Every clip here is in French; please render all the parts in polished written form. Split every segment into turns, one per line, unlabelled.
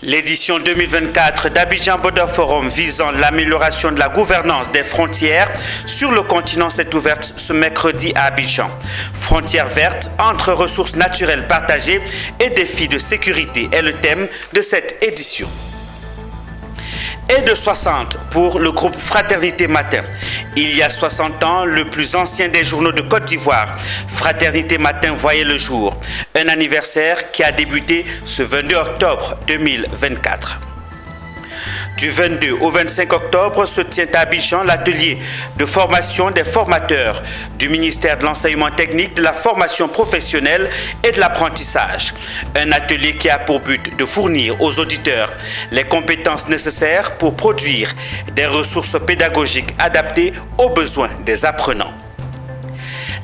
L'édition 2024 d'Abidjan Border Forum visant l'amélioration de la gouvernance des frontières sur le continent s'est ouverte ce mercredi à Abidjan. Frontières vertes entre ressources naturelles partagées et défis de sécurité est le thème de cette édition. Et de 60 pour le groupe Fraternité Matin. Il y a 60 ans, le plus ancien des journaux de Côte d'Ivoire, Fraternité Matin, voyait le jour. Un anniversaire qui a débuté ce 22 octobre 2024. Du 22 au 25 octobre se tient à Abidjan l'atelier de formation des formateurs du ministère de l'enseignement technique, de la formation professionnelle et de l'apprentissage. Un atelier qui a pour but de fournir aux auditeurs les compétences nécessaires pour produire des ressources pédagogiques adaptées aux besoins des apprenants.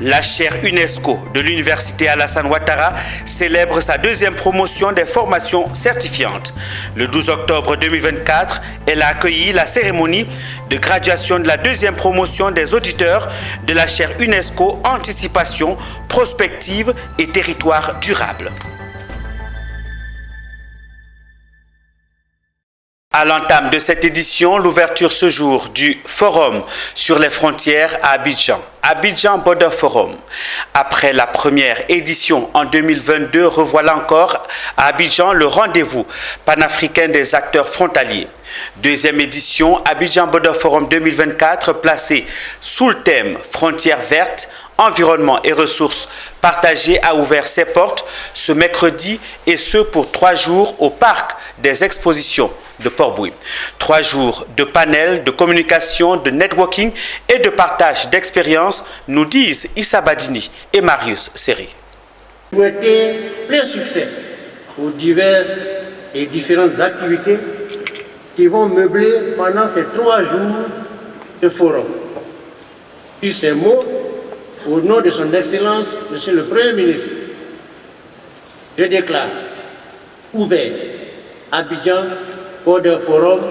La chaire UNESCO de l'Université Alassane Ouattara célèbre sa deuxième promotion des formations certifiantes. Le 12 octobre 2024, elle a accueilli la cérémonie de graduation de la deuxième promotion des auditeurs de la chaire UNESCO Anticipation, Prospective et Territoire durable. À l'entame de cette édition, l'ouverture ce jour du Forum sur les frontières à Abidjan. Abidjan Border Forum. Après la première édition en 2022, revoilà encore à Abidjan le rendez-vous panafricain des acteurs frontaliers. Deuxième édition, Abidjan Border Forum 2024, placé sous le thème Frontières vertes, environnement et ressources partagées, a ouvert ses portes ce mercredi et ce pour 3 jours au parc des expositions de Port-Bouilly. 3 jours de panels, de communication, de networking et de partage d'expériences, nous disent Issa Badini et Marius Seri.
Souhaiter plein succès aux diverses et différentes activités qui vont meubler pendant ces 3 jours de forum. Sur ces mots, au nom de son Excellence, Monsieur le Premier ministre, je déclare ouvert Abidjan Border Forum,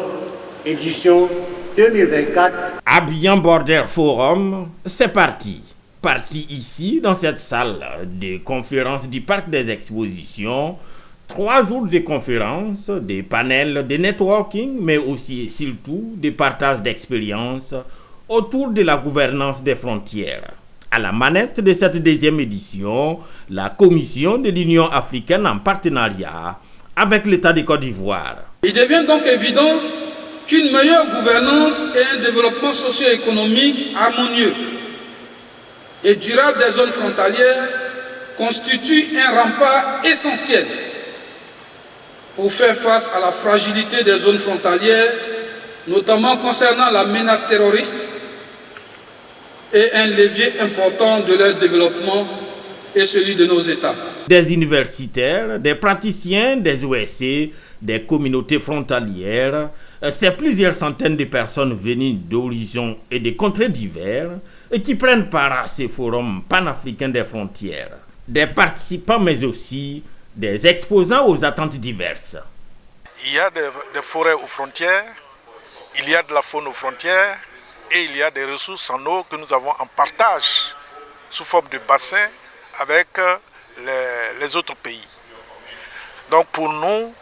édition 2024.
Abidjan Border Forum, c'est parti. Parti ici, dans cette salle de conférences du Parc des Expositions. 3 jours de conférences, des panels, de networking, mais aussi et surtout des partages d'expériences autour de la gouvernance des frontières. À la manette de cette deuxième édition, la Commission de l'Union africaine en partenariat avec l'État de Côte d'Ivoire.
Il devient donc évident qu'une meilleure gouvernance et un développement socio-économique harmonieux et durable des zones frontalières constituent un rempart essentiel pour faire face à la fragilité des zones frontalières, notamment concernant la menace terroriste, et un levier important de leur développement et celui de nos États.
Des universitaires, des praticiens, des OSC, des communautés frontalières, c'est plusieurs centaines de personnes venues d'horizons et de contrées divers et qui prennent part à ces forums panafricains des frontières. Des participants mais aussi des exposants aux attentes diverses.
Il y a des forêts aux frontières, il y a de la faune aux frontières et il y a des ressources en eau que nous avons en partage sous forme de bassins avec les autres pays. Donc pour nous,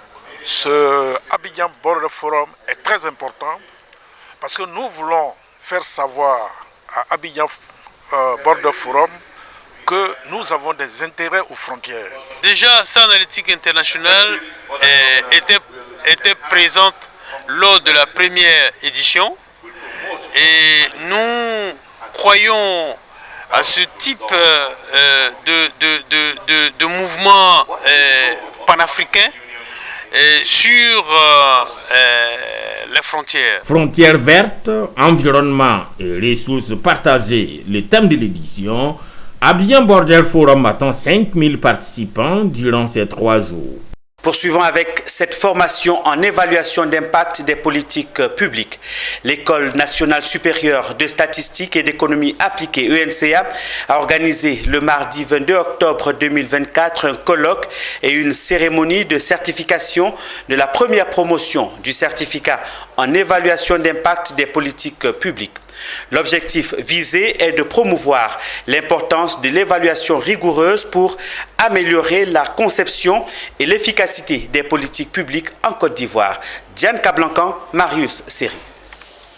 ce Abidjan Border Forum est très important parce que nous voulons faire savoir à Abidjan Border Forum que nous avons des intérêts aux frontières.
Déjà, Analytique International était présente lors de la première édition et nous croyons à ce type de mouvement panafricain sur les frontières.
Frontières vertes, environnement et ressources partagées, le thème de l'édition. Abidjan Border Forum attend 5000 participants durant ces 3 jours.
Poursuivons avec cette formation en évaluation d'impact des politiques publiques. L'École nationale supérieure de statistique et d'économie appliquée, ENCA, a organisé le mardi 22 octobre 2024 un colloque et une cérémonie de certification de la première promotion du certificat en évaluation d'impact des politiques publiques. L'objectif visé est de promouvoir l'importance de l'évaluation rigoureuse pour améliorer la conception et l'efficacité des politiques publiques en Côte d'Ivoire. Diane Cablancan, Marius Seri.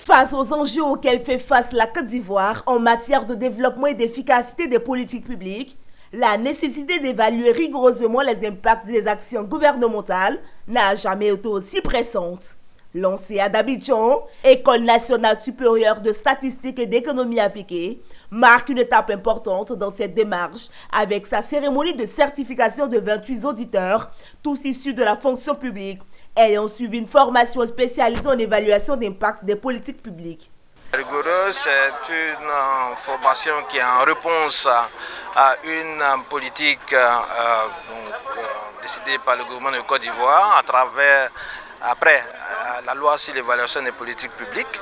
Face aux enjeux auxquels fait face la Côte d'Ivoire en matière de développement et d'efficacité des politiques publiques, la nécessité d'évaluer rigoureusement les impacts des actions gouvernementales n'a jamais été aussi pressante. Lancée à Abidjan, École nationale supérieure de statistique et d'économie appliquée marque une étape importante dans cette démarche avec sa cérémonie de certification de 28 auditeurs, tous issus de la fonction publique, ayant suivi une formation spécialisée en évaluation d'impact des politiques publiques.
Rigoureuse, c'est une formation qui est en réponse à une politique décidée par le gouvernement de Côte d'Ivoire après la loi sur l'évaluation des politiques publiques.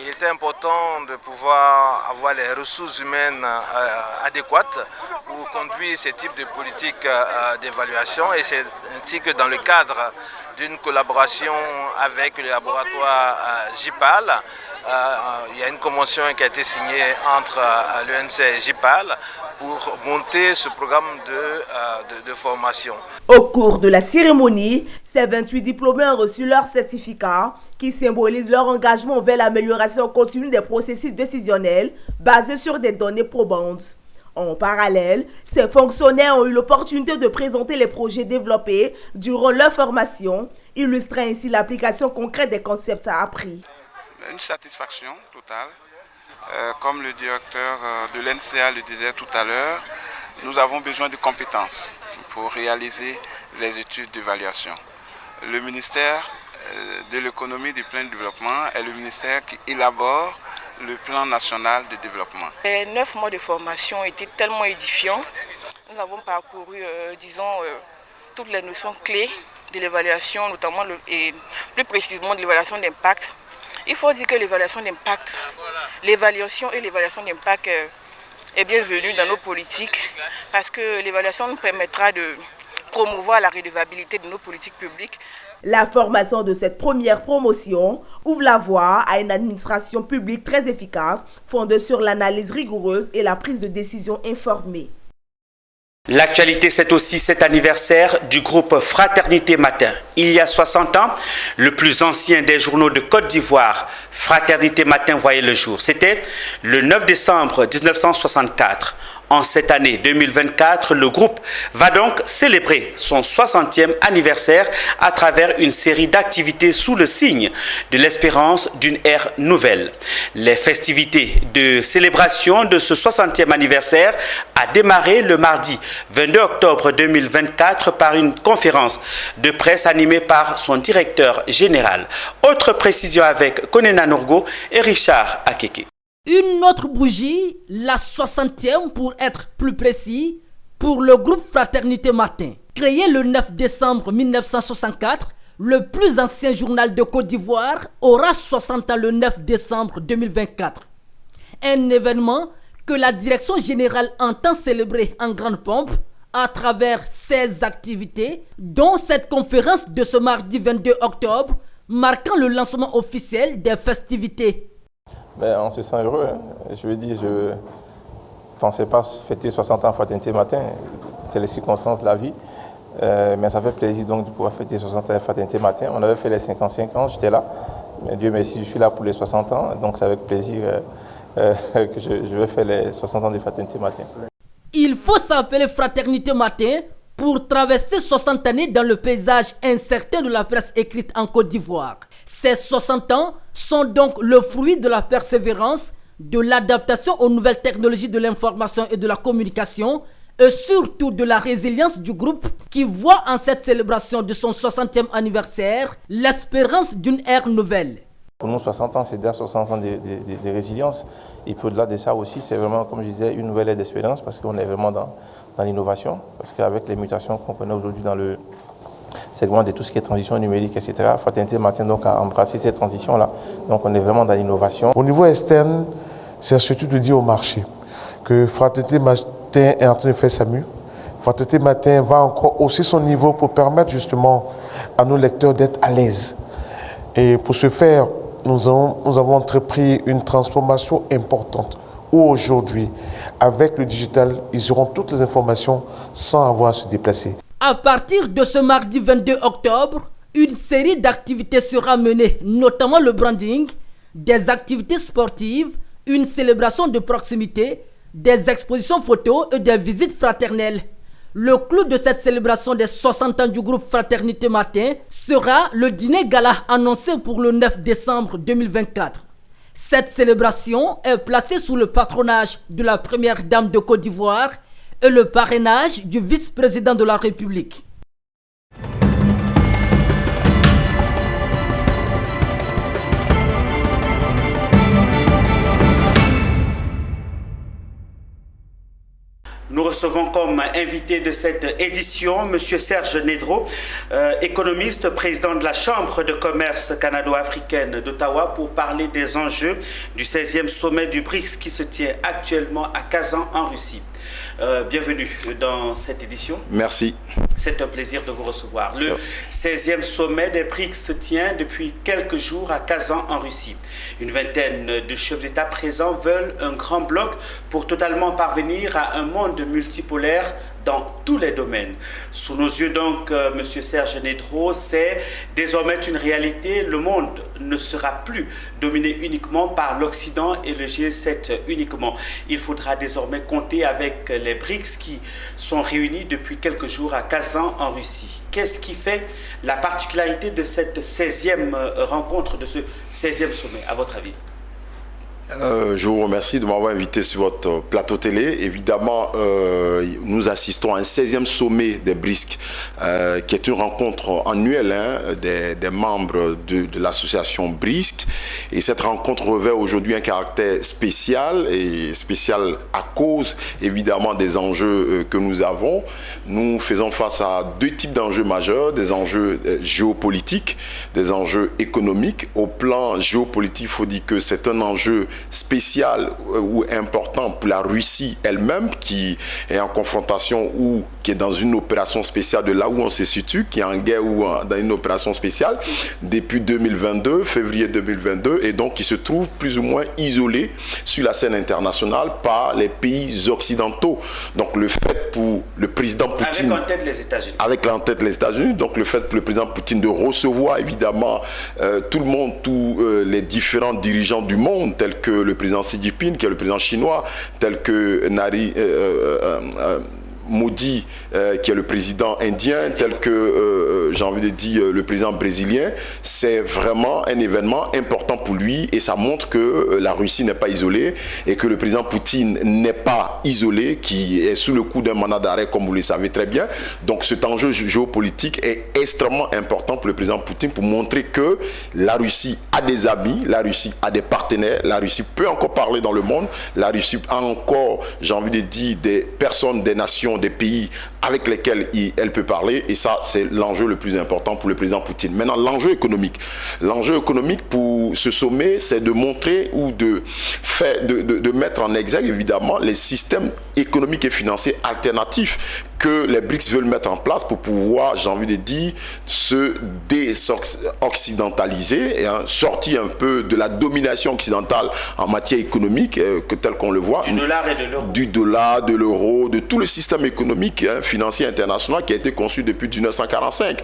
Il était important de pouvoir avoir les ressources humaines adéquates pour conduire ce type de politique d'évaluation, et c'est ainsi que dans le cadre d'une collaboration avec le laboratoire JIPAL, il y a une convention qui a été signée entre l'UNC et JIPAL pour monter ce programme de formation.
Au cours de la cérémonie, ces 28 diplômés ont reçu leur certificat qui symbolise leur engagement vers l'amélioration continue des processus décisionnels basés sur des données probantes. En parallèle, ces fonctionnaires ont eu l'opportunité de présenter les projets développés durant leur formation, illustrant ainsi l'application concrète des concepts appris.
Une satisfaction totale. Comme le directeur de l'NCA le disait tout à l'heure, nous avons besoin de compétences pour réaliser les études d'évaluation. Le ministère de l'économie et du plein développement est le ministère qui élabore le plan national de développement.
Les 9 mois de formation étaient tellement édifiants. Nous avons parcouru, toutes les notions clés de l'évaluation, notamment et plus précisément de l'évaluation d'impact. Il faut dire que l'évaluation d'impact, l'évaluation et l'évaluation d'impact est bienvenue dans nos politiques parce que l'évaluation nous permettra de promouvoir la redevabilité de nos politiques publiques.
La formation de cette première promotion ouvre la voie à une administration publique très efficace, fondée sur l'analyse rigoureuse et la prise de décision informée.
L'actualité, c'est aussi cet anniversaire du groupe Fraternité Matin. Il y a 60 ans, le plus ancien des journaux de Côte d'Ivoire, Fraternité Matin, voyait le jour. C'était le 9 décembre 1964. En cette année 2024, le groupe va donc célébrer son 60e anniversaire à travers une série d'activités sous le signe de l'espérance d'une ère nouvelle. Les festivités de célébration de ce 60e anniversaire a démarré le mardi 22 octobre 2024 par une conférence de presse animée par son directeur général. Autre précision avec Konena Nourgo et Richard Akeke.
Une autre bougie, la 60e pour être plus précis, pour le groupe Fraternité Matin. Créé le 9 décembre 1964, le plus ancien journal de Côte d'Ivoire aura 60 ans le 9 décembre 2024. Un événement que la direction générale entend célébrer en grande pompe à travers 16 activités, dont cette conférence de ce mardi 22 octobre, marquant le lancement officiel des festivités.
On se sent heureux. Je veux dire, je ne pensais pas fêter 60 ans à Fraternité Matin. C'est les circonstances de la vie. Mais ça fait plaisir donc de pouvoir fêter 60 ans à Fraternité Matin. On avait fait les 55 ans, j'étais là. Mais Dieu merci, je suis là pour les 60 ans. Donc c'est avec plaisir que je vais faire les 60 ans de Fraternité Matin.
Il faut s'appeler Fraternité Matin pour traverser 60 années dans le paysage incertain de la presse écrite en Côte d'Ivoire. Ces 60 ans sont donc le fruit de la persévérance, de l'adaptation aux nouvelles technologies de l'information et de la communication, et surtout de la résilience du groupe qui voit en cette célébration de son 60e anniversaire l'espérance d'une ère nouvelle.
Pour nous, 60 ans, c'est déjà 60 ans de résilience. Et puis au-delà de ça aussi, c'est vraiment, comme je disais, une nouvelle ère d'espérance parce qu'on est vraiment dans l'innovation. Parce qu'avec les mutations qu'on connaît aujourd'hui dans le segment de tout ce qui est transition numérique, etc., Fraternité Matin donc a embrassé cette transition-là. Donc on est vraiment dans l'innovation.
Au niveau externe, c'est surtout de dire au marché que Fraternité Matin est en train de faire sa mue. Fraternité Matin va encore hausser son niveau pour permettre justement à nos lecteurs d'être à l'aise. Et pour ce faire, nous avons entrepris une transformation importante où aujourd'hui, avec le digital, ils auront toutes les informations sans avoir à se déplacer.
À partir de ce mardi 22 octobre, une série d'activités sera menée, notamment le branding, des activités sportives, une célébration de proximité, des expositions photos et des visites fraternelles. Le clou de cette célébration des 60 ans du groupe Fraternité Matin sera le dîner gala annoncé pour le 9 décembre 2024. Cette célébration est placée sous le patronage de la première dame de Côte d'Ivoire et le parrainage du vice-président de la République.
Nous recevons comme invité de cette édition M. Serge Nedro, économiste, président de la Chambre de commerce canado-africaine d'Ottawa, pour parler des enjeux du 16e sommet du BRICS qui se tient actuellement à Kazan en Russie. Bienvenue dans cette édition.
Merci.
C'est un plaisir de vous recevoir. Le 16e sommet des BRICS se tient depuis quelques jours à Kazan en Russie. Une vingtaine de chefs d'État présents veulent un grand bloc pour totalement parvenir à un monde multipolaire dans tous les domaines. Sous nos yeux donc, M. Serge Nedro, c'est désormais une réalité. Le monde ne sera plus dominé uniquement par l'Occident et le G7 uniquement. Il faudra désormais compter avec les BRICS qui sont réunis depuis quelques jours à Kazan en Russie. Qu'est-ce qui fait la particularité de cette 16e rencontre, de ce 16e sommet, à votre avis ?
Je vous remercie de m'avoir invité sur votre plateau télé. Évidemment, nous assistons à un 16e sommet des BRICS, qui est une rencontre annuelle des membres de l'association BRICS. Et cette rencontre revêt aujourd'hui un caractère spécial, et spécial à cause évidemment des enjeux que nous avons. Nous faisons face à deux types d'enjeux majeurs, des enjeux géopolitiques, des enjeux économiques. Au plan géopolitique, il faut dire que c'est un enjeu spécial ou important pour la Russie elle-même, qui est en confrontation ou qui est dans une opération spéciale de là où on se situe, qui est en guerre ou dans une opération spéciale depuis 2022, février 2022, et donc qui se trouve plus ou moins isolé sur la scène internationale par les pays occidentaux. Donc le fait pour le président Poutine...
Avec en tête les États-Unis.
Avec en tête les États-Unis, donc le fait pour le président Poutine de recevoir évidemment tout le monde, tous les différents dirigeants du monde, tels que le président Xi Jinping, qui est le président chinois, tel que Modi, qui est le président indien, tel que, j'ai envie de dire, le président brésilien, c'est vraiment un événement important pour lui, et ça montre que la Russie n'est pas isolée et que le président Poutine n'est pas isolé, qui est sous le coup d'un mandat d'arrêt, comme vous le savez très bien. Donc cet enjeu géopolitique est extrêmement important pour le président Poutine, pour montrer que la Russie a des amis, la Russie a des partenaires, la Russie peut encore parler dans le monde, la Russie a encore, j'ai envie de dire, des personnes, des nations, des pays avec lesquels elle peut parler, et ça c'est l'enjeu le plus important pour le président Poutine. Maintenant, l'enjeu économique pour ce sommet, c'est de montrer ou de mettre en exergue évidemment les systèmes économiques et financiers alternatifs que les BRICS veulent mettre en place pour pouvoir, j'ai envie de dire, se désoccidentaliser et sortir un peu de la domination occidentale en matière économique, tel qu'on le voit.
Du dollar et de l'euro.
Du dollar, de l'euro, de tout le système économique, financier international qui a été conçu depuis 1945,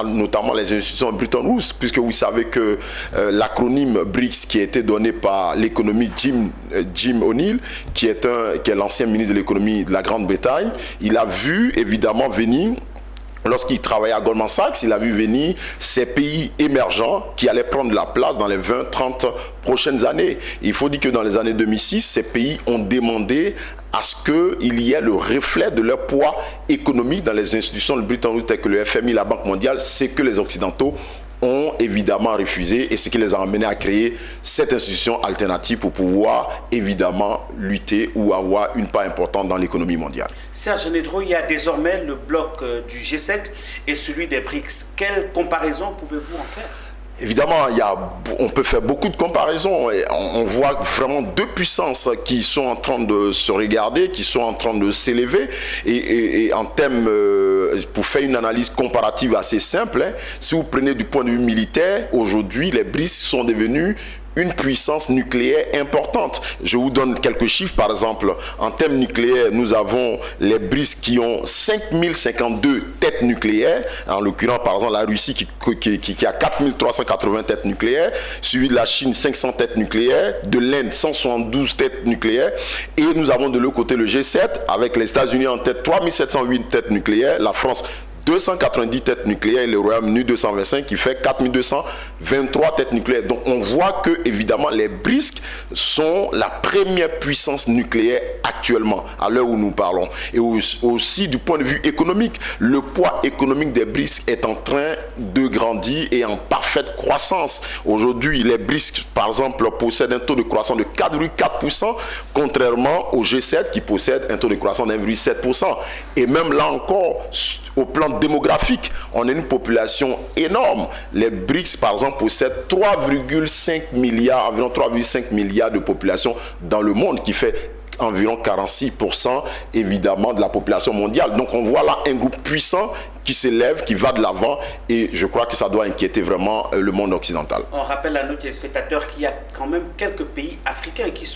notamment les institutions Bretton Woods, puisque vous savez que l'acronyme BRICS qui a été donné par l'économie Jim O'Neill, qui est l'ancien ministre de l'économie de la Grande-Bretagne, il a vu évidemment venir, lorsqu'il travaillait à Goldman Sachs, il a vu venir ces pays émergents qui allaient prendre la place dans les 20-30 prochaines années. Il faut dire que dans les années 2006, ces pays ont demandé à ce qu'il y ait le reflet de leur poids économique dans les institutions de Bretton Woods telles que le FMI, la Banque mondiale, c'est que les Occidentaux ont évidemment refusé, et ce qui les a amenés à créer cette institution alternative pour pouvoir évidemment lutter ou avoir une part importante dans l'économie mondiale.
Serge Nedro, il y a désormais le bloc du G7 et celui des BRICS. Quelle comparaison pouvez-vous en faire ?
Évidemment, on peut faire beaucoup de comparaisons et on voit vraiment deux puissances qui sont en train de se regarder, qui sont en train de s'élever et en termes, pour faire une analyse comparative assez simple, si vous prenez du point de vue militaire, aujourd'hui les BRICS sont devenus une puissance nucléaire importante. Je vous donne quelques chiffres, par exemple, en termes nucléaires, nous avons les BRICS qui ont 5052 têtes nucléaires, en l'occurrence, par exemple, la Russie qui a 4380 têtes nucléaires, suivi de la Chine 500 têtes nucléaires, de l'Inde 172 têtes nucléaires, et nous avons de l'autre côté le G7, avec les États-Unis en tête 3708 têtes nucléaires, la France 290 têtes nucléaires et le Royaume-Uni 225 qui fait 4223 têtes nucléaires. Donc on voit que évidemment les BRICS sont la première puissance nucléaire actuellement à l'heure où nous parlons. Et aussi du point de vue économique, le poids économique des BRICS est en train de grandir et en parfaite croissance. Aujourd'hui les BRICS par exemple possèdent un taux de croissance de 4,4% contrairement au G7 qui possède un taux de croissance de 1,7%. Et même là encore, au plan démographique, on a une population énorme. Les BRICS, par exemple, possèdent 3,5 milliards, environ 3,5 milliards de population dans le monde, qui fait environ 46% évidemment de la population mondiale. Donc on voit là un groupe puissant qui s'élève, qui va de l'avant, et je crois que ça doit inquiéter vraiment le monde occidental.
On rappelle à nos téléspectateurs qu'il y a quand même quelques pays africains qui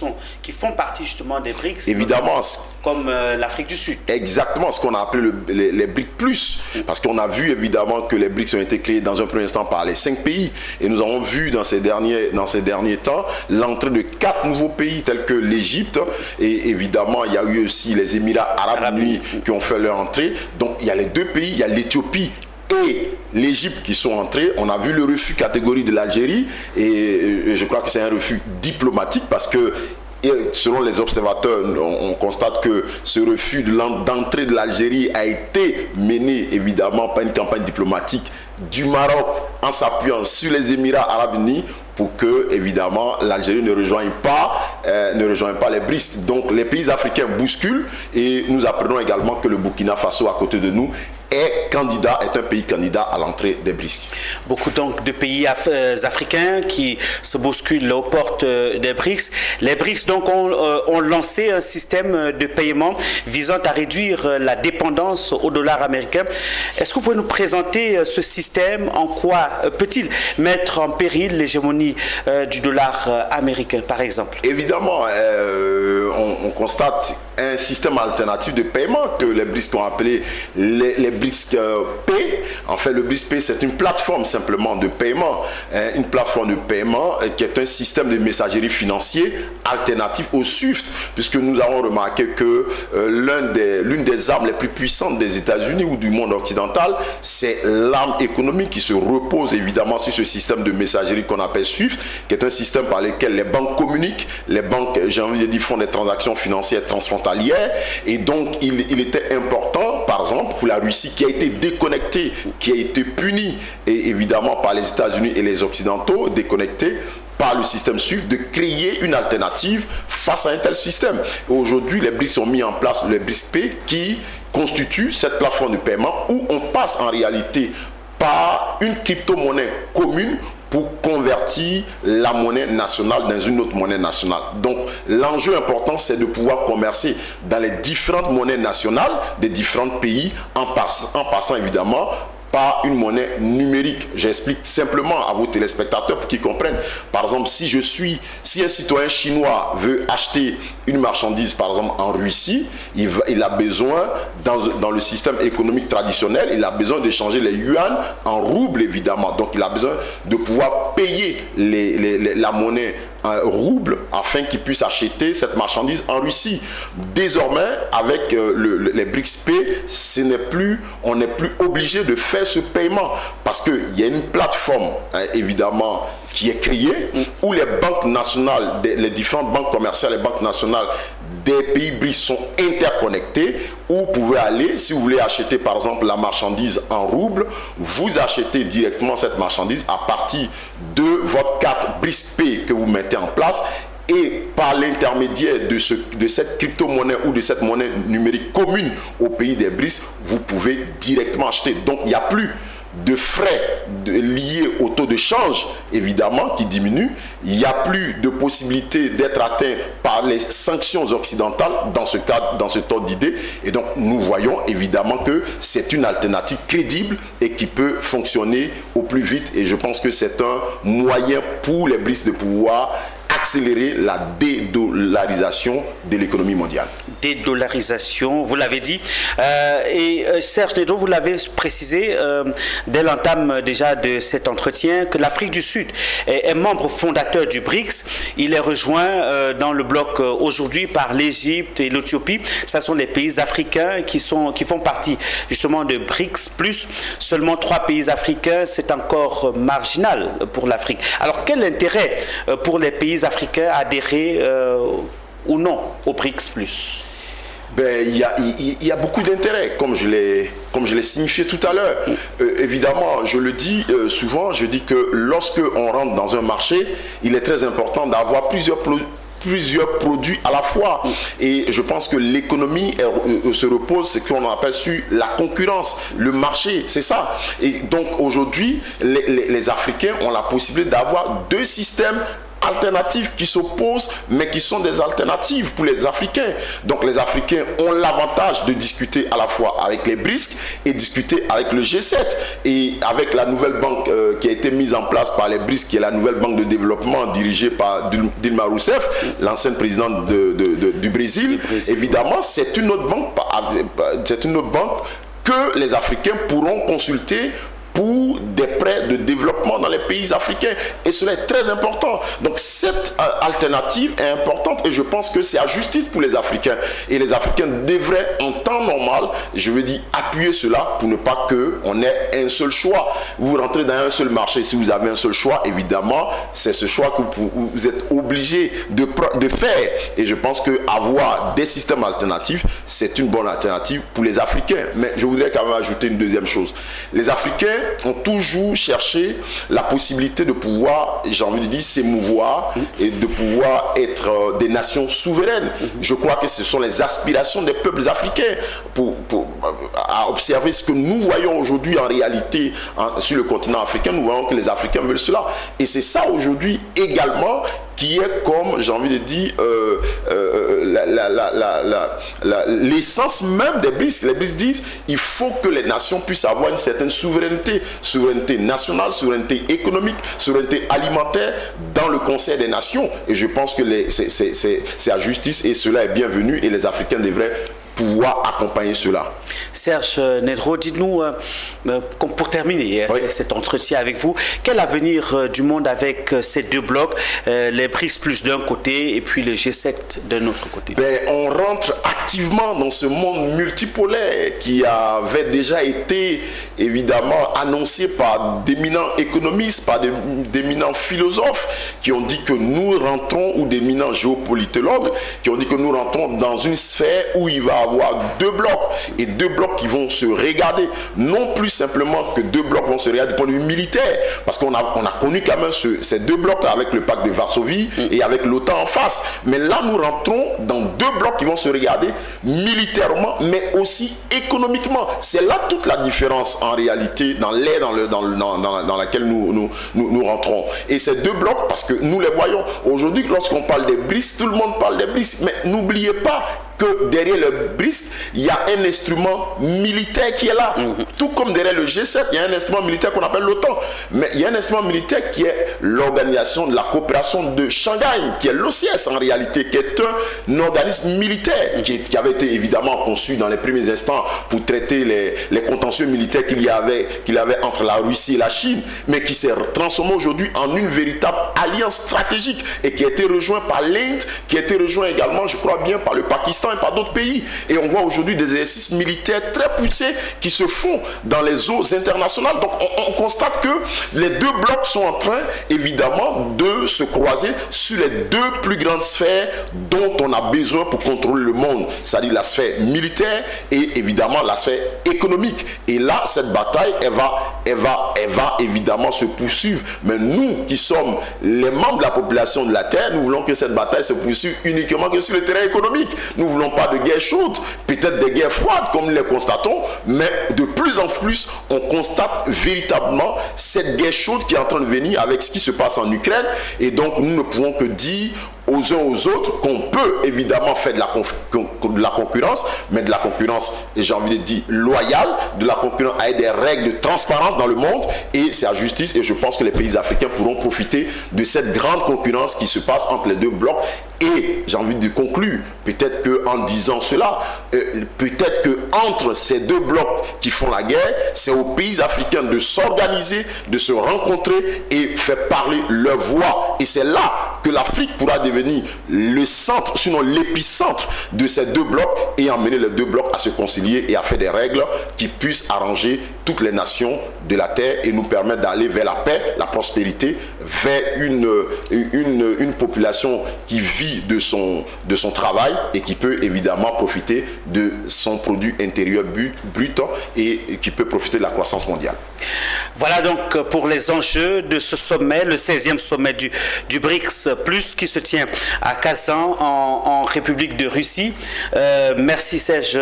font partie justement des BRICS.
Évidemment.
Comme l'Afrique du Sud.
Exactement, ce qu'on a appelé les BRICS+. Parce qu'on a vu évidemment que les BRICS ont été créés dans un premier instant par les 5 pays. Et nous avons vu dans ces derniers temps l'entrée de 4 nouveaux pays tels que l'Égypte. Et évidemment, il y a eu aussi les Émirats Arabes Unis qui ont fait leur entrée. Donc il y a les deux pays, il y a l'Éthiopie et l'Égypte qui sont entrés. On a vu le refus catégorie de l'Algérie et je crois que c'est un refus diplomatique parce que selon les observateurs, on constate que ce refus d'entrée de l'Algérie a été mené évidemment par une campagne diplomatique du Maroc en s'appuyant sur les Émirats Arabes Unis pour que évidemment l'Algérie ne rejoigne pas les BRICS. Donc les pays africains bousculent et nous apprenons également que le Burkina Faso à côté de nous est un pays candidat à l'entrée des BRICS.
Beaucoup donc de pays africains qui se bousculent aux portes des BRICS. Les BRICS donc ont lancé un système de paiement visant à réduire la dépendance au dollar américain. Est-ce que vous pouvez nous présenter ce système? En quoi peut-il mettre en péril l'hégémonie du dollar américain par exemple?
Évidemment, on constate un système alternatif de paiement que les BRICS ont appelé les BRICS Pay. En fait, le BRICS Pay, c'est une plateforme simplement de paiement. Une plateforme de paiement qui est un système de messagerie financier alternatif au SWIFT, puisque nous avons remarqué que l'une des armes les plus puissantes des États-Unis ou du monde occidental, c'est l'arme économique qui se repose évidemment sur ce système de messagerie qu'on appelle SWIFT, qui est un système par lequel les banques communiquent, les banques, j'ai envie de dire, font des transactions financières transfrontalières, et donc il était important, par exemple, pour la Russie qui a été déconnectée, qui a été punie, et évidemment par les États-Unis et les Occidentaux, déconnectés par le système SWIFT, de créer une alternative face à un tel système. Aujourd'hui, les BRICS ont mis en place le BRICS Pay qui constitue cette plateforme de paiement où on passe en réalité par une crypto-monnaie commune pour convertir la monnaie nationale dans une autre monnaie nationale. Donc l'enjeu important, c'est de pouvoir commercer dans les différentes monnaies nationales des différents pays en passant évidemment par une monnaie numérique. J'explique simplement à vos téléspectateurs pour qu'ils comprennent. Par exemple, si un citoyen chinois veut acheter une marchandise, par exemple en Russie, il a besoin, dans le système économique traditionnel, il a besoin de changer les yuan en roubles évidemment. Donc il a besoin de pouvoir payer la monnaie rouble afin qu'ils puissent acheter cette marchandise en Russie. Désormais, avec les BRICS Pay, on n'est plus obligé de faire ce paiement parce qu'il y a une plateforme évidemment qui est créée où les banques nationales, les différentes banques commerciales, les banques nationales des pays BRICS sont interconnectés, où vous pouvez aller, si vous voulez acheter par exemple la marchandise en rouble, vous achetez directement cette marchandise à partir de votre carte BRICS Pay que vous mettez en place, et par l'intermédiaire de cette crypto-monnaie ou de cette monnaie numérique commune au pays des BRICS, vous pouvez directement acheter. Donc il n'y a plus de frais liés au taux de change, évidemment, qui diminue. Il n'y a plus de possibilité d'être atteint par les sanctions occidentales dans ce cadre, dans ce ordre d'idée. Et donc, nous voyons évidemment que c'est une alternative crédible et qui peut fonctionner au plus vite. Et je pense que c'est un moyen pour les BRICS de pouvoir accélérer la dédollarisation de l'économie mondiale.
Dédollarisation, vous l'avez dit. Serge Nedro, vous l'avez précisé dès l'entame déjà de cet entretien que l'Afrique du Sud est membre fondateur du BRICS. Il est rejoint dans le bloc aujourd'hui par l'Égypte et l'Éthiopie. Ce sont les pays africains qui font partie justement de BRICS+. Seulement 3 pays africains, c'est encore marginal pour l'Afrique. Alors quel intérêt pour les pays africains adhérer ou non au BRICS+?
Il y a beaucoup d'intérêt, comme je l'ai signifié tout à l'heure. Évidemment, je le dis souvent, je dis que lorsque on rentre dans un marché, il est très important d'avoir plusieurs produits à la fois. Et je pense que l'économie se repose, ce qu'on appelle sur la concurrence, le marché, c'est ça. Et donc aujourd'hui, les Africains ont la possibilité d'avoir 2 systèmes alternatives qui s'opposent, mais qui sont des alternatives pour les Africains. Donc les Africains ont l'avantage de discuter à la fois avec les BRICS et discuter avec le G7. Et avec la nouvelle banque qui a été mise en place par les BRICS, qui est la nouvelle banque de développement dirigée par Dilma Rousseff, l'ancienne présidente du Brésil, évidemment, c'est une autre banque que les Africains pourront consulter pour des prêts de développement dans les pays africains. Et cela est très important. Donc cette alternative est importante et je pense que c'est à justice pour les Africains. Et les Africains devraient en temps normal, je veux dire, appuyer cela pour ne pas qu'on ait un seul choix. Vous rentrez dans un seul marché, si vous avez un seul choix, évidemment, c'est ce choix que vous êtes obligé de faire. Et je pense qu'avoir des systèmes alternatifs, c'est une bonne alternative pour les Africains. Mais je voudrais quand même ajouter une deuxième chose. Les Africains ont toujours cherché la possibilité de pouvoir, j'ai envie de dire, s'émouvoir et de pouvoir être des nations souveraines. Je crois que ce sont les aspirations des peuples africains à observer ce que nous voyons aujourd'hui en réalité sur le continent africain. Nous voyons que les Africains veulent cela. Et c'est ça aujourd'hui également qui est, comme j'ai envie de dire, l'essence même des BRICS. Les BRICS disent il faut que les nations puissent avoir une certaine souveraineté nationale, souveraineté économique, souveraineté alimentaire dans le Conseil des Nations. Et je pense que c'est à justice et cela est bienvenu et les Africains devraient pouvoir accompagner cela.
Serge Nedro, dites-nous, pour terminer cet entretien avec vous, quel avenir du monde avec ces 2 blocs, les BRICS+ d'un côté et puis le G7 d'un autre côté?
On rentre activement dans ce monde multipolaire qui avait déjà été évidemment annoncé par d'éminents économistes, par d'éminents philosophes qui ont dit que nous rentrons, ou d'éminents géopolitologues qui ont dit que nous rentrons dans une sphère où il va avoir 2 blocs et 2 blocs qui vont se regarder, non plus simplement que 2 blocs vont se regarder du point de vue militaire, parce qu'on a connu quand même ces 2 blocs avec le pacte de Varsovie et avec l'OTAN en face. Mais là, nous rentrons dans 2 blocs qui vont se regarder militairement, mais aussi économiquement. C'est là toute la différence en réalité dans l'ère dans laquelle nous rentrons. Et ces 2 blocs, parce que nous les voyons aujourd'hui, lorsqu'on parle des BRICS, tout le monde parle des BRICS, mais n'oubliez pas que derrière le BRICS, il y a un instrument militaire qui est là. Tout comme derrière le G7, il y a un instrument militaire qu'on appelle l'OTAN. Mais il y a un instrument militaire qui est l'organisation de la coopération de Shanghai, qui est l'OCS en réalité, qui est un organisme militaire qui avait été évidemment conçu dans les premiers instants pour traiter les contentieux militaires qu'il y avait entre la Russie et la Chine, mais qui s'est transformé aujourd'hui en une véritable alliance stratégique et qui a été rejoint par l'Inde, qui a été rejoint également, je crois bien, par le Pakistan et par d'autres pays. Et on voit aujourd'hui des exercices militaires très poussés qui se font dans les eaux internationales. Donc on constate que les 2 blocs sont en train évidemment de se croiser sur les 2 plus grandes sphères dont on a besoin pour contrôler le monde, c'est-à-dire la sphère militaire et évidemment la sphère économique. Et là, cette bataille, elle va évidemment se poursuivre. Mais nous qui sommes les membres de la population de la Terre, nous voulons que cette bataille se poursuive uniquement que sur le terrain économique. Nous voulons pas de guerre chaude, peut-être des guerres froides comme nous les constatons, mais de plus en plus, on constate véritablement cette guerre chaude qui est en train de venir avec ce qui se passe en Ukraine. Et donc, nous ne pouvons que dire aux uns aux autres qu'on peut évidemment faire de la concurrence, mais de la concurrence, et j'ai envie de dire loyale, de la concurrence avec des règles de transparence dans le monde, et c'est à justice, et je pense que les pays africains pourront profiter de cette grande concurrence qui se passe entre les deux blocs. Et j'ai envie de conclure, peut-être qu'en disant cela, peut-être qu'entre ces deux blocs qui font la guerre, c'est aux pays africains de s'organiser, de se rencontrer et faire parler leur voix. Et c'est là que l'Afrique pourra devenir le centre, sinon l'épicentre de ces deux blocs, et emmener les deux blocs à se concilier et à faire des règles qui puissent arranger toutes les nations de la terre et nous permettre d'aller vers la paix, la prospérité, vers une population qui vit de son travail et qui peut évidemment profiter de son produit intérieur brut et qui peut profiter de la croissance mondiale.
Voilà donc pour les enjeux de ce sommet, le 16e sommet du BRICS+, qui se tient à Kazan en République de Russie. Merci Serge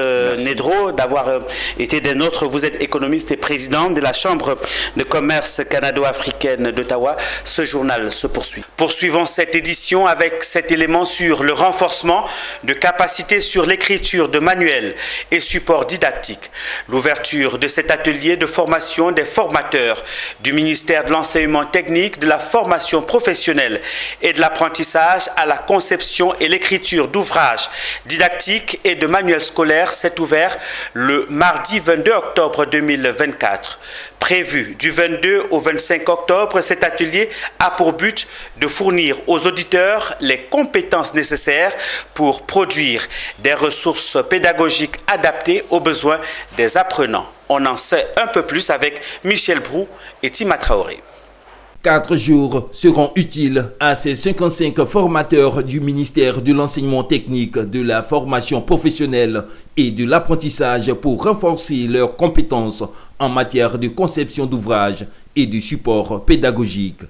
Nedro d'avoir été des nôtres. Vous êtes économiste et président de la Chambre de commerce canado-africaine d'Ottawa. Ce journal se poursuit. Poursuivons cette édition avec cet élément sur le renforcement de capacités sur l'écriture de manuels et supports didactiques. L'ouverture de cet atelier de formation des formateurs du ministère de l'enseignement technique, de la formation professionnelle et de l'apprentissage à la conception et l'écriture d'ouvrages didactiques et de manuels scolaires s'est ouvert le mardi 22 octobre 2024. Prévu du 22 au 25 octobre, cet atelier a pour but de fournir aux auditeurs les compétences nécessaires pour produire des ressources pédagogiques adaptées aux besoins des apprenants. On en sait un peu plus avec Michel Brou et Tima Traoré.
4 jours seront utiles à ces 55 formateurs du ministère de l'enseignement technique, de la formation professionnelle et de l'apprentissage pour renforcer leurs compétences en matière de conception d'ouvrages et de support pédagogique.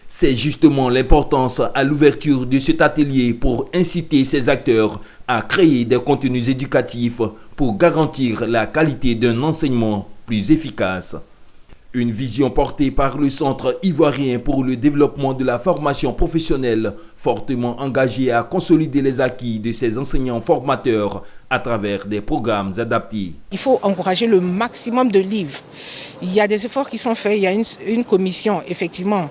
C'est justement l'importance à l'ouverture de cet atelier pour inciter ces acteurs à créer des contenus éducatifs pour garantir la qualité d'un enseignement plus efficace. Une vision portée par le Centre ivoirien pour le développement de la formation professionnelle, fortement engagé à consolider les acquis de ces enseignants formateurs à travers des programmes adaptés.
Il faut encourager le maximum de livres. Il y a des efforts qui sont faits, il y a une commission effectivement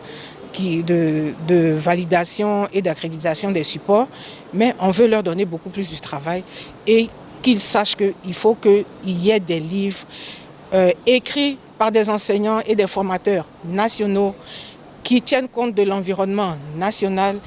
de validation et d'accréditation des supports, mais on veut leur donner beaucoup plus de travail et qu'ils sachent qu'il faut qu'il y ait des livres écrits par des enseignants et des formateurs nationaux qui tiennent compte de l'environnement national,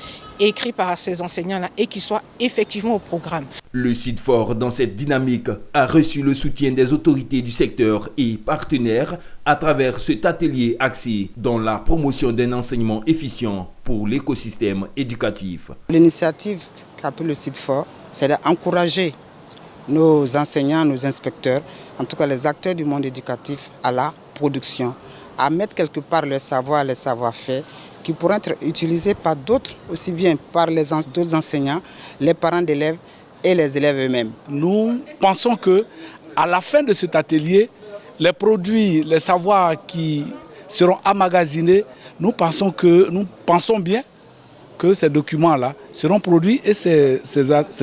écrit par ces enseignants-là et qui soient effectivement au programme.
Le site fort dans cette dynamique a reçu le soutien des autorités du secteur et partenaires à travers cet atelier axé dans la promotion d'un enseignement efficient pour l'écosystème éducatif.
L'initiative qu'a pris le site fort, c'est d'encourager nos enseignants, nos inspecteurs, en tout cas les acteurs du monde éducatif, à la production, à mettre quelque part le savoir, les savoir-faire qui pourront être utilisés par d'autres, aussi bien par d'autres enseignants, les parents d'élèves et les élèves eux-mêmes.
Nous pensons qu'à la fin de cet atelier, les produits, les savoirs qui seront emmagasinés, nous pensons bien que ces documents-là seront produits et ces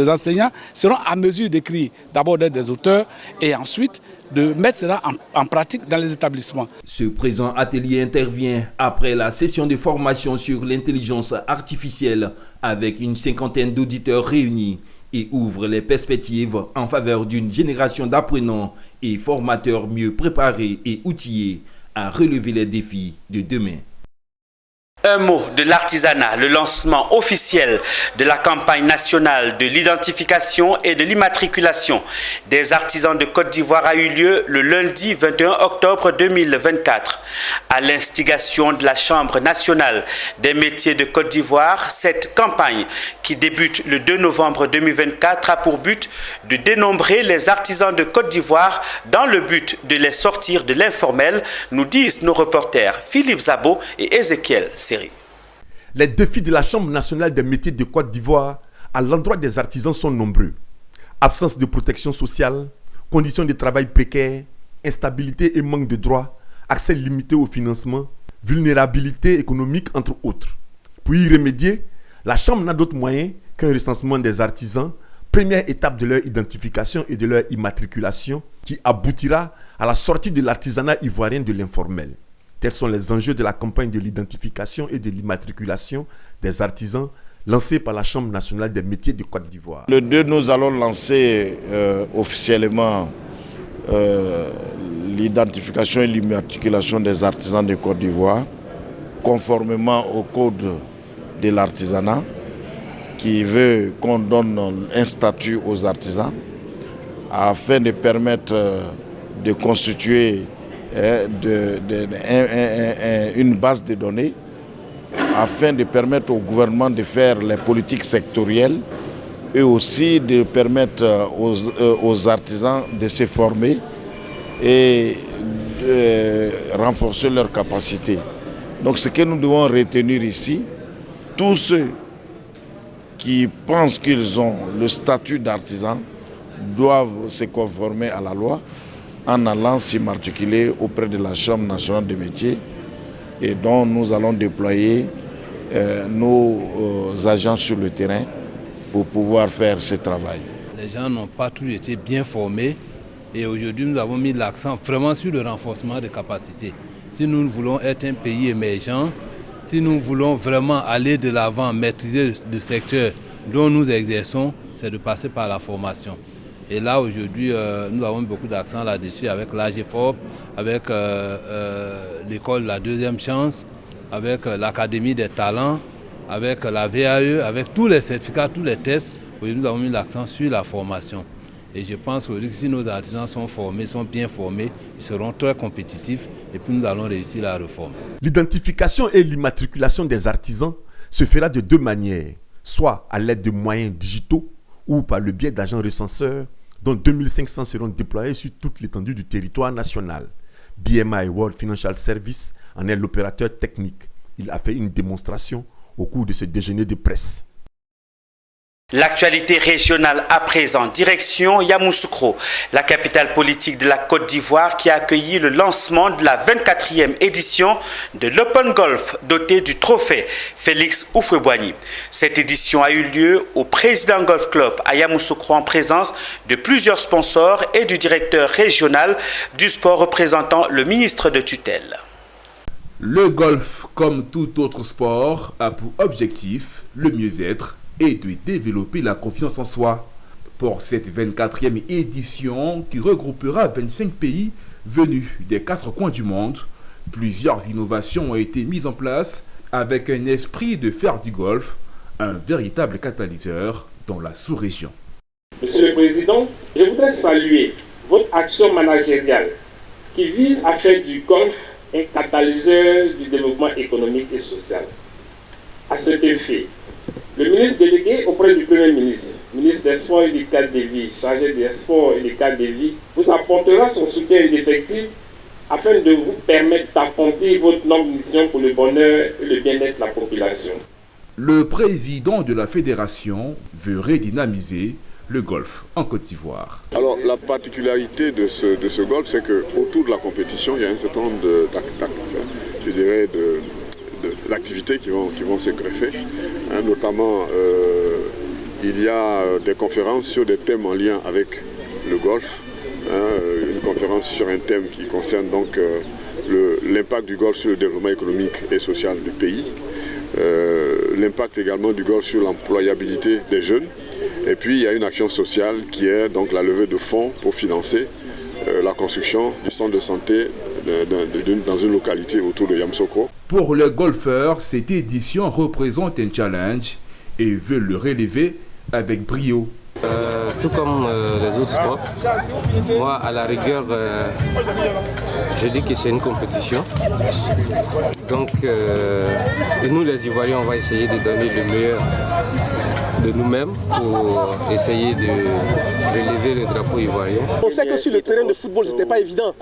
enseignants seront à mesure d'écrire, d'abord d'être des auteurs et ensuite de mettre cela en pratique dans les établissements.
Ce présent atelier intervient après la session de formation sur l'intelligence artificielle avec une 50aine d'auditeurs réunis et ouvre les perspectives en faveur d'une génération d'apprenants et formateurs mieux préparés et outillés à relever les défis de demain.
Un mot de l'artisanat, le lancement officiel de la campagne nationale de l'identification et de l'immatriculation des artisans de Côte d'Ivoire a eu lieu le lundi 21 octobre 2024. À l'instigation de la Chambre nationale des métiers de Côte d'Ivoire, cette campagne qui débute le 2 novembre 2024 a pour but de dénombrer les artisans de Côte d'Ivoire dans le but de les sortir de l'informel, nous disent nos reporters Philippe Zabo et Ézéchiel.
Les défis de la Chambre nationale des métiers de Côte d'Ivoire à l'endroit des artisans sont nombreux. Absence de protection sociale, conditions de travail précaires, instabilité et manque de droits, accès limité au financement, vulnérabilité économique entre autres. Pour y remédier, la Chambre n'a d'autre moyen qu'un recensement des artisans, première étape de leur identification et de leur immatriculation qui aboutira à la sortie de l'artisanat ivoirien de l'informel. Tels sont les enjeux de la campagne de l'identification et de l'immatriculation des artisans lancée par la Chambre nationale des métiers de Côte d'Ivoire.
Le 2, nous allons lancer officiellement l'identification et l'immatriculation des artisans de Côte d'Ivoire, conformément au code de l'artisanat, qui veut qu'on donne un statut aux artisans afin de permettre de constituer une base de données afin de permettre au gouvernement de faire les politiques sectorielles et aussi de permettre aux artisans de se former et de renforcer leurs capacités. Donc ce que nous devons retenir ici, tous ceux qui pensent qu'ils ont le statut d'artisan doivent se conformer à la loi en allant s'immatriculer auprès de la Chambre nationale des métiers et dont nous allons déployer nos agents sur le terrain pour pouvoir faire ce travail.
Les gens n'ont pas tous été bien formés et aujourd'hui nous avons mis l'accent vraiment sur le renforcement des capacités. Si nous voulons être un pays émergent, si nous voulons vraiment aller de l'avant, maîtriser le secteur dont nous exerçons, c'est de passer par la formation. Et là, aujourd'hui, nous avons beaucoup d'accent là-dessus avec l'AGFOP, avec l'école La Deuxième Chance, avec l'Académie des Talents, avec la VAE, avec tous les certificats, tous les tests. Aujourd'hui, nous avons mis l'accent sur la formation. Et je pense que si nos artisans sont formés, sont bien formés, ils seront très compétitifs et puis nous allons réussir la réforme.
L'identification et l'immatriculation des artisans se fera de deux manières, soit à l'aide de moyens digitaux ou par le biais d'agents recenseurs, dont 2500 seront déployés sur toute l'étendue du territoire national. BMI World Financial Service en est l'opérateur technique. Il a fait une démonstration au cours de ce déjeuner de presse.
L'actualité régionale à présent, direction Yamoussoukro, la capitale politique de la Côte d'Ivoire qui a accueilli le lancement de la 24e édition de l'Open Golf doté du trophée Félix Houphouët-Boigny. Cette édition a eu lieu au Président Golf Club à Yamoussoukro en présence de plusieurs sponsors et du directeur régional du sport représentant le ministre de tutelle.
Le golf, comme tout autre sport, a pour objectif le mieux-être et de développer la confiance en soi. Pour cette 24e édition qui regroupera 25 pays venus des 4 coins du monde, plusieurs innovations ont été mises en place avec un esprit de faire du golf un véritable catalyseur dans la sous-région.
Monsieur le Président, je voudrais saluer votre action managériale qui vise à faire du golf un catalyseur du développement économique et social. À cet effet, le ministre délégué auprès du Premier ministre, ministre des Sports et du cadre de vie, chargé des Sports et du cadre de vie, vous apportera son soutien indéfectible afin de vous permettre d'accomplir votre noble mission pour le bonheur et le bien-être de la population.
Le président de la fédération veut redynamiser le golf en Côte d'Ivoire.
Alors la particularité de ce golf, c'est qu'autour de la compétition, il y a un certain nombre d'activités qui vont se greffer. Notamment, il y a des conférences sur des thèmes en lien avec le golf. Une conférence sur un thème qui concerne donc l'impact du golf sur le développement économique et social du pays. L'impact également du golf sur l'employabilité des jeunes. Et puis il y a une action sociale qui est donc la levée de fonds pour financer la construction du centre de santé dans une localité autour de Yamoussoukro.
Pour les golfeurs, cette édition représente un challenge et veut le relever avec brio.
Tout comme les autres sports, moi à la rigueur, je dis que c'est une compétition. Donc nous les Ivoiriens, on va essayer de donner le meilleur de nous-mêmes pour essayer de relever le drapeau ivoirien.
On sait que sur le terrain de football, ce n'était pas évident.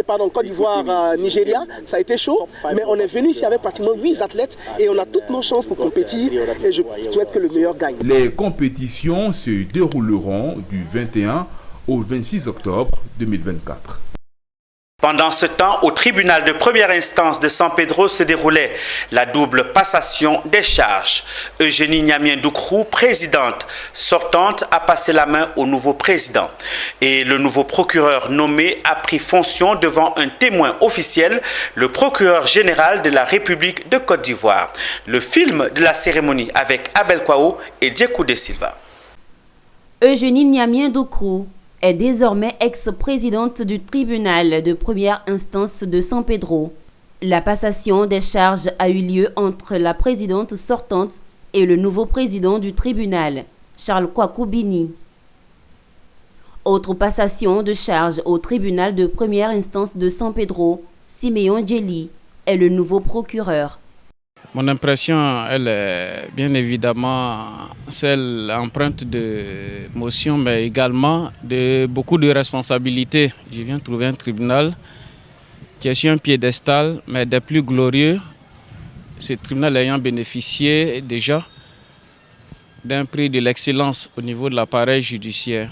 Pardon, Côte d'Ivoire, Nigeria, ça a été chaud, mais on est venu ici avec pratiquement 8 athlètes et on a toutes nos chances pour compétir et je souhaite que le meilleur gagne.
Les compétitions se dérouleront du 21 au 26 octobre 2024.
Pendant ce temps, au tribunal de première instance de San Pedro se déroulait la double passation des charges. Eugénie Niamien-Doukrou, présidente sortante, a passé la main au nouveau président. Et le nouveau procureur nommé a pris fonction devant un témoin officiel, le procureur général de la République de Côte d'Ivoire. Le film de la cérémonie avec Abel Kwao et Diekou de Silva.
Eugénie Niamien-Doukrou est désormais ex-présidente du tribunal de première instance de San Pedro. La passation des charges a eu lieu entre la présidente sortante et le nouveau président du tribunal, Charles Kwaku Bini. Autre passation de charges au tribunal de première instance de San Pedro, Siméon Djeli est le nouveau procureur.
Mon impression, elle est bien évidemment celle empreinte de motion, mais également de beaucoup de responsabilités. Je viens trouver un tribunal qui est sur un piédestal, mais des plus glorieux. Ce tribunal ayant bénéficié déjà d'un prix de l'excellence au niveau de l'appareil judiciaire.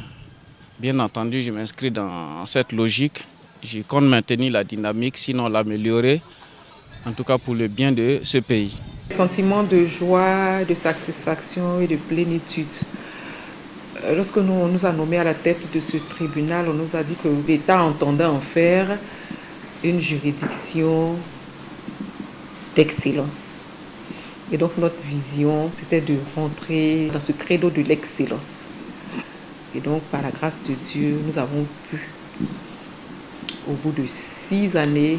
Bien entendu, je m'inscris dans cette logique. Je compte maintenir la dynamique, sinon l'améliorer. En tout cas pour le bien de ce pays.
Sentiment de joie, de satisfaction et de plénitude. Lorsque on nous a nommés à la tête de ce tribunal, on nous a dit que l'État entendait en faire une juridiction d'excellence. Et donc notre vision, c'était de rentrer dans ce credo de l'excellence. Et donc par la grâce de Dieu, nous avons pu, au bout de 6 années,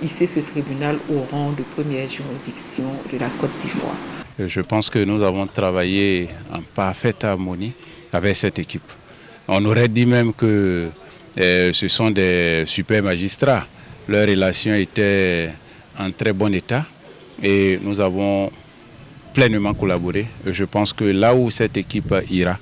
hisser ce tribunal au rang de première juridiction de la Côte d'Ivoire.
Je pense que nous avons travaillé en parfaite harmonie avec cette équipe. On aurait dit même que ce sont des super magistrats. Leurs relations étaient en très bon état et nous avons pleinement collaboré. Je pense que là où cette équipe ira,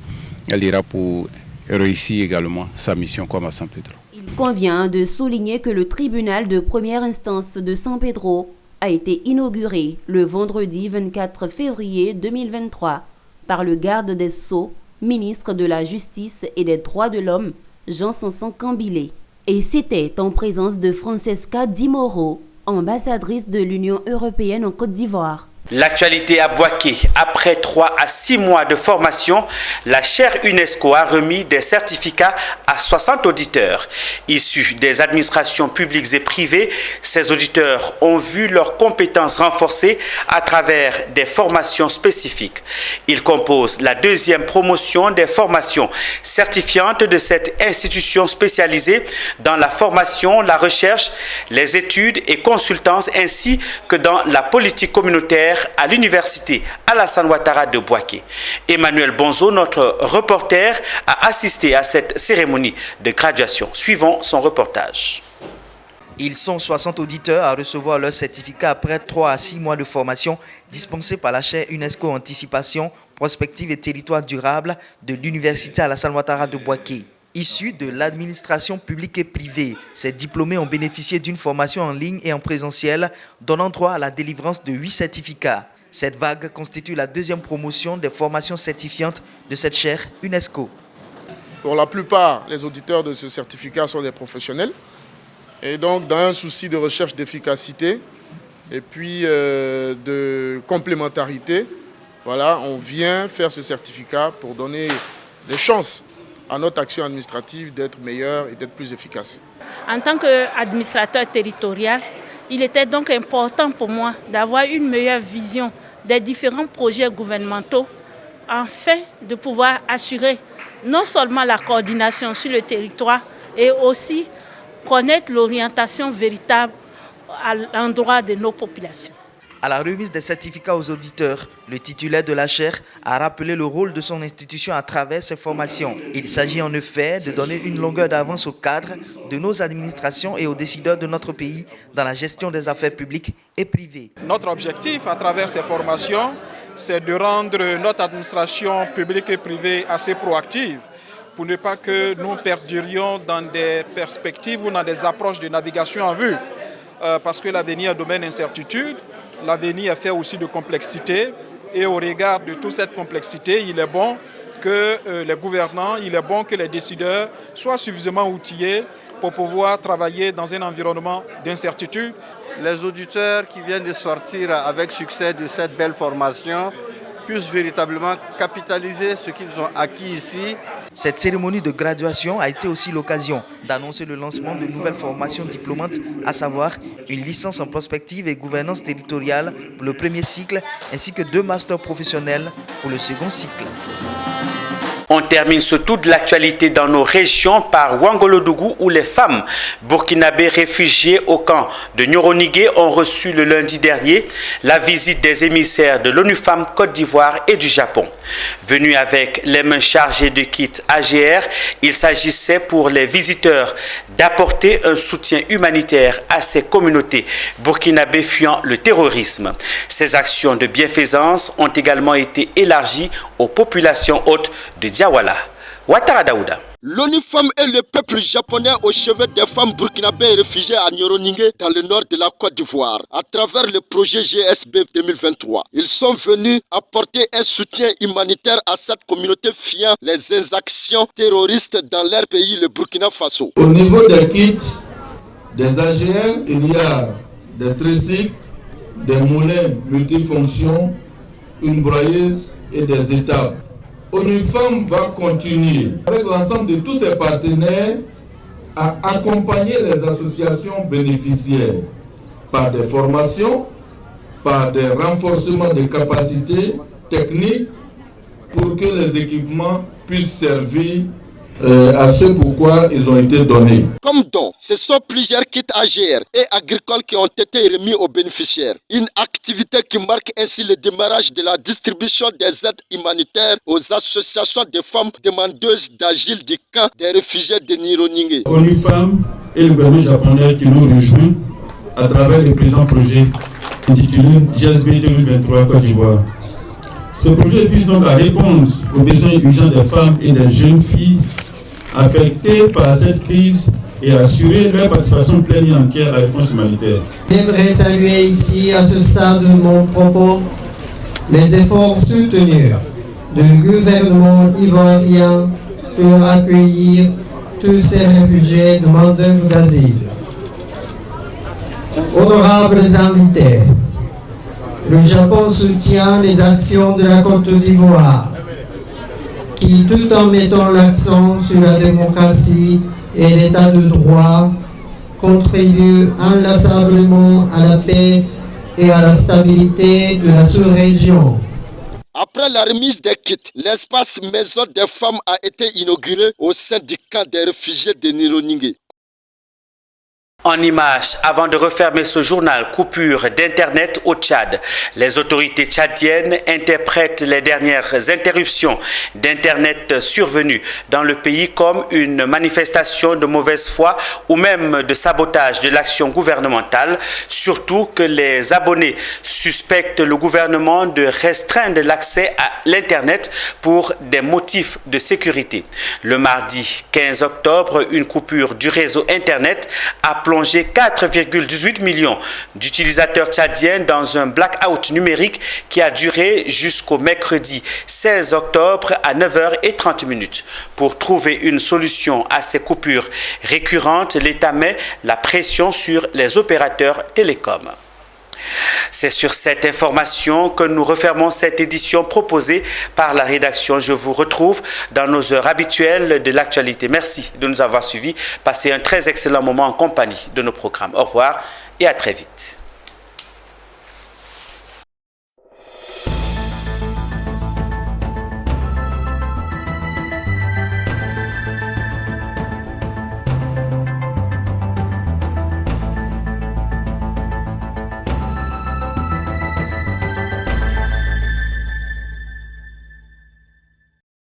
elle ira pour réussir également sa mission comme à San Pedro.
Il convient de souligner que le tribunal de première instance de San Pedro a été inauguré le vendredi 24 février 2023 par le garde des Sceaux, ministre de la Justice et des Droits de l'Homme, Jean Sanson Cambilé. Et c'était en présence de Francesca Di Moro, ambassadrice de l'Union européenne en Côte d'Ivoire.
L'actualité à Bouaké. Après 3 à 6 mois de formation, la chaire UNESCO a remis des certificats à 60 auditeurs. Issus des administrations publiques et privées, ces auditeurs ont vu leurs compétences renforcées à travers des formations spécifiques. Ils composent la 2e promotion des formations certifiantes de cette institution spécialisée dans la formation, la recherche, les études et consultances ainsi que dans la politique communautaire à l'université Alassane Ouattara de Bouaké. Emmanuel Bonzo, notre reporter, a assisté à cette cérémonie de graduation. Suivons son reportage.
Ils sont 60 auditeurs à recevoir leur certificat après 3 à 6 mois de formation dispensée par la chaire UNESCO Anticipation, Prospective et Territoire Durable de l'université Alassane Ouattara de Bouaké. Issus de l'administration publique et privée, ces diplômés ont bénéficié d'une formation en ligne et en présentiel, donnant droit à la délivrance de 8 certificats. Cette vague constitue la 2e promotion des formations certifiantes de cette chaire UNESCO.
Pour la plupart, les auditeurs de ce certificat sont des professionnels. Et donc, dans un souci de recherche d'efficacité et puis de complémentarité, voilà, on vient faire ce certificat pour donner des chances à notre action administrative d'être meilleure et d'être plus efficace.
En tant qu'administrateur territorial, il était donc important pour moi d'avoir une meilleure vision des différents projets gouvernementaux afin de pouvoir assurer non seulement la coordination sur le territoire et aussi connaître l'orientation véritable à l'endroit de nos populations.
À la remise des certificats aux auditeurs, le titulaire de la chaire a rappelé le rôle de son institution à travers ses formations. Il s'agit en effet de donner une longueur d'avance aux cadres de nos administrations et aux décideurs de notre pays dans la gestion des affaires publiques et privées.
Notre objectif à travers ces formations
c'est de rendre notre administration publique et privée assez proactive pour ne pas que nous perdurions dans des perspectives ou dans des approches de navigation en vue. Parce que l'avenir est un domaine d'incertitude, l'avenir est fait aussi de complexité. Et au regard de toute cette complexité, il est bon que les gouvernants, il est bon que les décideurs soient suffisamment outillés pour pouvoir travailler dans un environnement d'incertitude.
Les auditeurs qui viennent de sortir avec succès de cette belle formation puissent véritablement capitaliser ce qu'ils ont acquis ici.
Cette cérémonie de graduation a été aussi l'occasion d'annoncer le lancement de nouvelles formations diplômantes, à savoir une licence en prospective et gouvernance territoriale pour le premier cycle, ainsi que 2 masters professionnels pour le second cycle.
On termine ce tour de l'actualité dans nos régions par Ouangolodougou où les femmes burkinabées réfugiées au camp de Nyoronigué ont reçu le lundi dernier la visite des émissaires de l'ONU Femmes Côte d'Ivoire et du Japon. Venus avec les mains chargées de kits AGR, il s'agissait pour les visiteurs d'apporter un soutien humanitaire à ces communautés burkinabées fuyant le terrorisme. Ces actions de bienfaisance ont également été élargies aux populations hautes de Diawala. Ouattara Daouda.
L'ONU Femmes et le peuple japonais au chevet des femmes burkinabées réfugiées à Nyoronigué dans le nord de la Côte d'Ivoire à travers le projet GSB 2023. Ils sont venus apporter un soutien humanitaire à cette communauté fuyant les exactions terroristes dans leur pays, le Burkina Faso.
Au niveau des kits, des AGR, il y a des tricycles, des moulins multifonctions, une broyeuse et des étapes. ONU Femmes va continuer avec l'ensemble de tous ses partenaires à accompagner les associations bénéficiaires par des formations, par des renforcements des capacités techniques pour que les équipements puissent servir à ce pourquoi ils ont été donnés.
Comme don, ce sont plusieurs kits AGR et agricoles qui ont été remis aux bénéficiaires. Une activité qui marque ainsi le démarrage de la distribution des aides humanitaires aux associations de femmes demandeuses d'asile du camp des réfugiés de Nyoronigué.
ONU Femmes et le gouvernement japonais qui nous rejoint à travers le présent projet intitulé GSB 2023 Côte d'Ivoire. Ce projet vise donc à répondre aux besoins urgents des femmes et des jeunes filles affectées par cette crise et assurer leur participation pleine et entière à la réponse humanitaire.
J'aimerais saluer ici, à ce stade de mon propos, les efforts soutenus du gouvernement ivoirien pour accueillir tous ces réfugiés demandeurs d'asile. Honorables invités, le Japon soutient les actions de la Côte d'Ivoire, qui, tout en mettant l'accent sur la démocratie et l'état de droit, contribue inlassablement à la paix et à la stabilité de la sous-région.
Après la remise des kits, l'espace Maison des femmes a été inauguré au sein du camp des réfugiés de Nyoronigué.
En images, avant de refermer ce journal, coupure d'Internet au Tchad. Les autorités tchadiennes interprètent les dernières interruptions d'Internet survenues dans le pays comme une manifestation de mauvaise foi ou même de sabotage de l'action gouvernementale, surtout que les abonnés suspectent le gouvernement de restreindre l'accès à l'Internet pour des motifs de sécurité. Le mardi 15 octobre, une coupure du réseau Internet a plongé 4,18 millions d'utilisateurs tchadiens dans un blackout numérique qui a duré jusqu'au mercredi 16 octobre à 9h30. Pour trouver une solution à ces coupures récurrentes, l'État met la pression sur les opérateurs télécoms. C'est sur cette information que nous refermons cette édition proposée par la rédaction. Je vous retrouve dans nos heures habituelles de l'actualité. Merci de nous avoir suivis. Passez un très excellent moment en compagnie de nos programmes. Au revoir et à très vite.